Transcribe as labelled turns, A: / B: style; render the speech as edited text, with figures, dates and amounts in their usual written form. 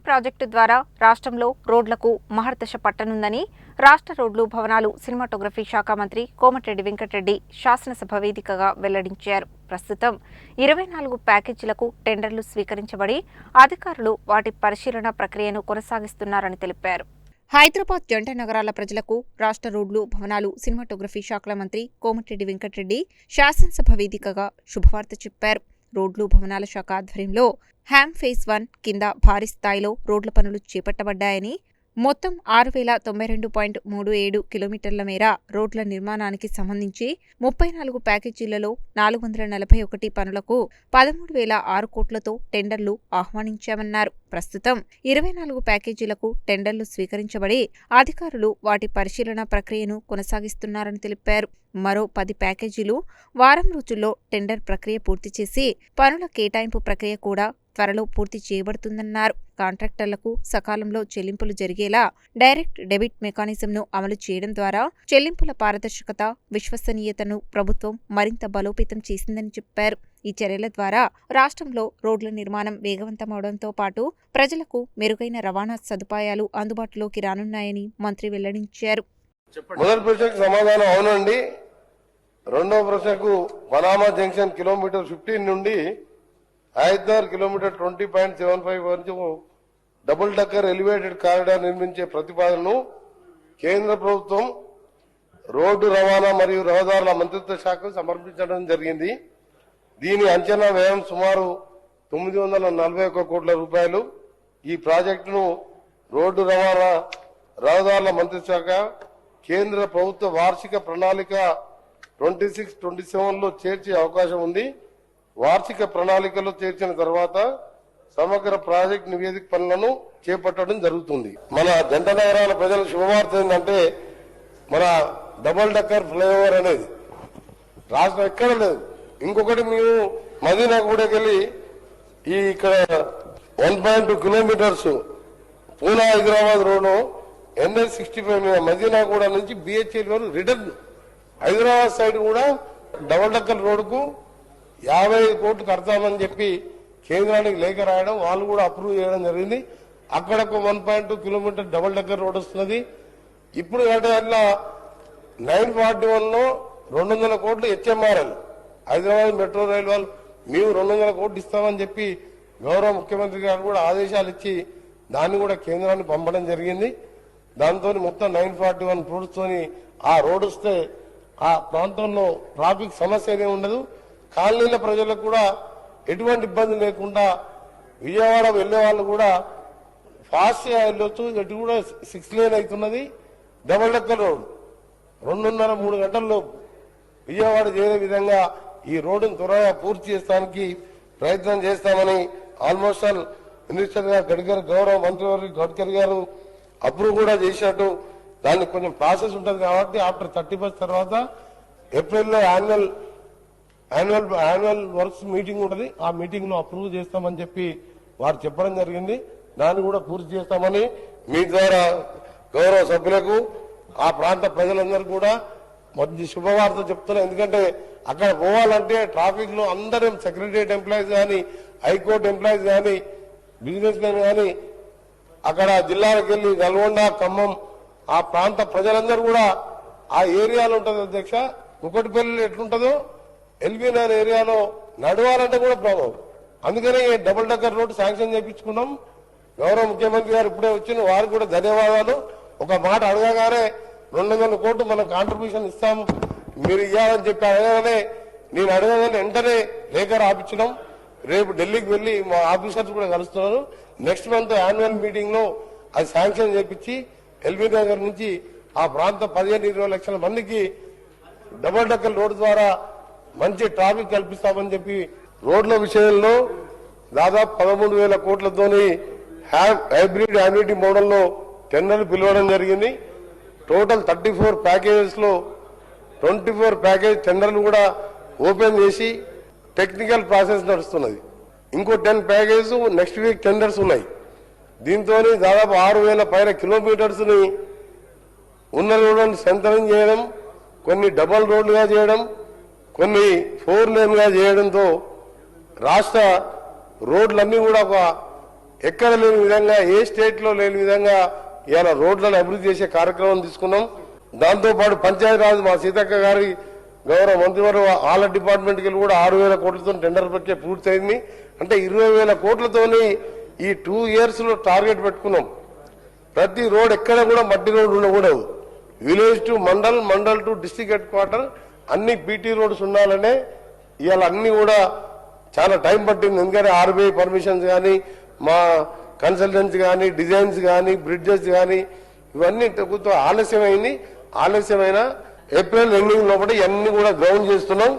A: Project ద్వారా రాష్ట్రంలో రోడ్లకు మహర్దశ పట్టనుందని రాష్ట్ర రోడ్లు భవనాలు సినిమాటోగ్రఫీ శాఖ మంత్రి కోమటిరెడ్డి వెంకటరెడ్డి శాసనసభ వేదికగా వెల్లడించారు. ప్రస్తుతం 24 ప్యాకేజీలకు టెండర్లు స్వీకరించబడి అధికారులు వాటి పరిశీలన ప్రక్రియను కొనసాగిస్తున్నారని తెలిపారు. హైదరాబాద్ జంట నగరాల ప్రజలకు రాష్ట్ర రోడ్లు భవనాలు సినిమాటోగ్రఫీ శాఖల మంత్రి కోమటిరెడ్డి వెంకటరెడ్డి శాసనసభ వేదికగా శుభవార్త చెప్పారు. రోడ్లు భవనాల శాఖ ఆధ్వర్యంలో హ్యామ్ ఫేజ్ 1 కింద భారీ స్థాయిలో రోడ్ల పనులు చేపట్టబడ్డాయని, మొత్తం 6092.37 కిలోమీటర్ల మేర రోడ్ల నిర్మాణానికి సంబంధించి 34 ప్యాకేజీలలో 441 పనులకు 13,006 కోట్లతో టెండర్లు ఆహ్వానించామన్నారు. ప్రస్తుతం 24 ప్యాకేజీలకు టెండర్లు స్వీకరించబడి అధికారులు వాటి పరిశీలన ప్రక్రియను కొనసాగిస్తున్నారని తెలిపారు. మరో 10 ప్యాకేజీలు వారం రోజుల్లో టెండర్ ప్రక్రియ పూర్తి చేసి పనుల కేటాయింపు ప్రక్రియ కూడా త్వరలో పూర్తి చేయబడుతుందన్నారు. కాంట్రాక్టర్లకు సకాలంలో చెల్లింపులు జరిగేలా డైరెక్ట్ డెబిట్ మెకానిజంను అమలు చేయడం ద్వారా చెల్లింపుల పారదర్శకత, విశ్వసనీయతను ప్రభుత్వం మరింత బలోపేతం చేసిందని చెప్పారు. ఈ చర్యల ద్వారా రాష్ట్రంలో రోడ్ల నిర్మాణం వేగవంతమవడంతో పాటు ప్రజలకు మెరుగైన రవాణా సదుపాయాలు అందుబాటులోకి రానున్నాయని మంత్రి వెల్లడించారు.
B: మొదటి ప్రశ్నకు సమాధానం అవునండి. రెండవ ప్రశ్నకు పనామా జంక్షన్ కిలోమీటర్ 15 నుండి హైదరాబాద్ కిలోమీటర్ 20.75 వరకు డబుల్ డక్కర్ ఎలివేటెడ్ కారిడార్ నిర్మించే ప్రతిపాదనను కేంద్ర ప్రభుత్వం రోడ్డు రవాణా మరియు రహదారుల మంత్రిత్వ శాఖకు సమర్పించడం జరిగింది. దీని అంచనా వ్యయం సుమారు 941 కోట్ల రూపాయలు. ఈ ప్రాజెక్టును రోడ్డు రవాణా రహదారుల మంత్రిత్వ శాఖ కేంద్ర ప్రభుత్వ వార్షిక ప్రణాళిక 26-27లో చేర్చే అవకాశం ఉంది. వార్షిక ప్రణాళికలో చేర్చిన తర్వాత సమగ్ర ప్రాజెక్టు నివేదిక పనులను చేపట్టడం జరుగుతుంది. మన జంట నగరాల ప్రజల శుభవార్త ఏంటంటే మన డబుల్ డక్కర్ ఫ్లైఓవర్ అనేది రాష్ట్రం ఎక్కడ లేదు. ఇంకొకటి మేము మదీనాగూడకెళ్ళి ఈ ఇక్కడ 1.2 kilometres Poona Hyderabad road NH 65 Madinaguda నుంచి BHL వరకు రిటర్న్ హైదరాబాద్ సైడ్ కూడా డబుల్ డక్కర్ రోడ్డుకు 55 కోట్లు కడతామని చెప్పి కేంద్రానికి లేఖ రాయడం, వాళ్ళు కూడా అప్రూవ్ చేయడం జరిగింది. అక్కడ ఒక 1.2 కిలోమీటర్ డబుల్ డక్కర్ రోడ్ వస్తున్నది. ఇప్పుడు అట్లా 941లో 200 కోట్లు HMRL హైదరాబాద్ మెట్రో రైల్ వాళ్ళు మేము 200 కోట్లు ఇస్తామని చెప్పి గౌరవ ముఖ్యమంత్రి గారు కూడా ఆదేశాలు ఇచ్చి దాన్ని కూడా కేంద్రాన్ని పంపడం జరిగింది. దాంతో మొత్తం 941 ఫ్రూట్స్తోని ఆ రోడ్ వస్తే ఆ ప్రాంతంలో ట్రాఫిక్ సమస్య ఉండదు. కాలనీల ప్రజలకు కూడా ఎటువంటి ఇబ్బంది లేకుండా విజయవాడ వెళ్లే వాళ్ళు కూడా ఫాస్ట్ గా వెళ్ళొచ్చు. ఇటు కూడా 6 లేన్ అవుతున్నది. డబుల్ డక్కర్ రోడ్ 2.5-3 గంటల్లో విజయవాడ చేరే విధంగా ఈ రోడ్డును త్వరగా పూర్తి చేస్తానికి ప్రయత్నం చేస్తామని ఆల్మోస్ట్ ఆల్ మినిస్టర్ గారు గడ్కరీ గౌరవ మంత్రివర్గ గడ్కరీ గారు అప్రూవ్ కూడా చేసినట్టు. దానికి కొంచెం ప్రాసెస్ ఉంటుంది కాబట్టి ఆఫ్టర్ 31 తర్వాత ఏప్రిల్లో యాన్యువల్ వర్క్స్ మీటింగ్ ఉంటుంది. ఆ మీటింగ్ లో అప్రూవ్ చేస్తామని చెప్పి వారు చెప్పడం జరిగింది. దాన్ని కూడా పూర్తి చేస్తామని మీ ద్వారా గౌరవ సభ్యులకు ఆ ప్రాంత ప్రజలందరూ కూడా మంచి శుభవార్త చెప్తున్నారు. ఎందుకంటే అక్కడ పోవాలంటే ట్రాఫిక్ లో అందరూ సెక్రటరియట్ ఎంప్లాయీస్ కానీ, హైకోర్టు ఎంప్లాయీస్ కానీ, బిజినెస్ మెన్ కానీ, అక్కడ జిల్లాలకు వెళ్లి నల్గొండ, ఖమ్మం ఆ ప్రాంత ప్రజలందరూ కూడా ఆ ఏరియాలో ఉంటుంది. అధ్యక్ష, కుకట్పల్లి ఎట్లుంటుందో LB9 ఏరియాలో నడవాలంటే కూడా ప్రాబ్లం. అందుకనే డబుల్ డక్కర్ రోడ్డు శాంక్షన్ చేయించుకున్నాం. గౌరవ ముఖ్యమంత్రి గారు ఇప్పుడే వచ్చిన వారికి కూడా ధన్యవాదాలు. ఒక మాట అడగగానే 200 కోట్లు మనం కాంట్రిబ్యూషన్ ఇస్తాం మీరు ఇవ్వాలని చెప్పి అడగగానే నేను అడగగానే వెంటనే లేఖ రాపించడం. రేపు ఢిల్లీకి వెళ్లి మా ఆఫీసర్స్ కూడా కలుస్తున్నారు. నెక్స్ట్ మంత్ యాన్యువల్ మీటింగ్ లో అది శాంక్షన్ చేపించి LB నగర్ నుంచి ఆ ప్రాంత 15-20 లక్షల మందికి డబుల్ డక్కర్ రోడ్డు ద్వారా మంచి ట్రాఫిక్ కల్పిస్తామని చెప్పి రోడ్ల విషయంలో దాదాపు 13,000 కోట్లతోని హైబ్రిడ్ యాన్యుటీ మోడల్లో టెండర్లు పిలవడం జరిగింది. టోటల్ 34 ప్యాకేజెస్ లో 24 ప్యాకేజ్ టెండర్లు కూడా ఓపెన్ చేసి టెక్నికల్ ప్రాసెస్ నడుస్తున్నది. ఇంకో 10 ప్యాకేజ్ నెక్స్ట్ వీక్ టెండర్స్ ఉన్నాయి. దీంతో దాదాపు 6,000 పైన కిలోమీటర్స్ ని ఉన్న రోడ్లను సెంటరింగ్ చేయడం, కొన్ని డబుల్ రోడ్లుగా చేయడం, కొన్ని 4 లేన్ గా చేయడంతో రాష్ట్ర రోడ్లన్నీ కూడా ఒక ఎక్కడ లేని విధంగా ఏ స్టేట్ లో లేని విధంగా ఇవాళ రోడ్లను అభివృద్ధి చేసే కార్యక్రమం తీసుకున్నాం. దాంతో పాటు పంచాయతీరాజ్ మా సీతక్క గారి గౌరవ మంత్రివర్గ ఆల డిపార్ట్మెంట్ కి కూడా 6,000 కోట్లతో టెండర్ ప్రక్రియ పూర్తయింది. అంటే 20,000 కోట్లతోని ఈ 2 years లో టార్గెట్ పెట్టుకున్నాం. ప్రతి రోడ్ ఎక్కడ కూడా మట్టి రోడ్ ఉండకూడదు. Village to mandal, mandal to district head quarter అన్ని పీటీ రోడ్స్ ఉండాలనే ఇవాళ అన్ని కూడా చాలా టైం పట్టింది. ఎందుకంటే ఆర్బీఐ పర్మిషన్స్ కానీ, మా కన్సల్టెన్సీ కానీ, డిజైన్స్ కానీ, బ్రిడ్జెస్ కానీ ఇవన్నీ కొంచెం ఆలస్యమైంది. ఆలస్యమైన ఏప్రిల్ ఎండింగ్ లోపల ఇవన్నీ కూడా గ్రౌండ్ చేస్తున్నాం.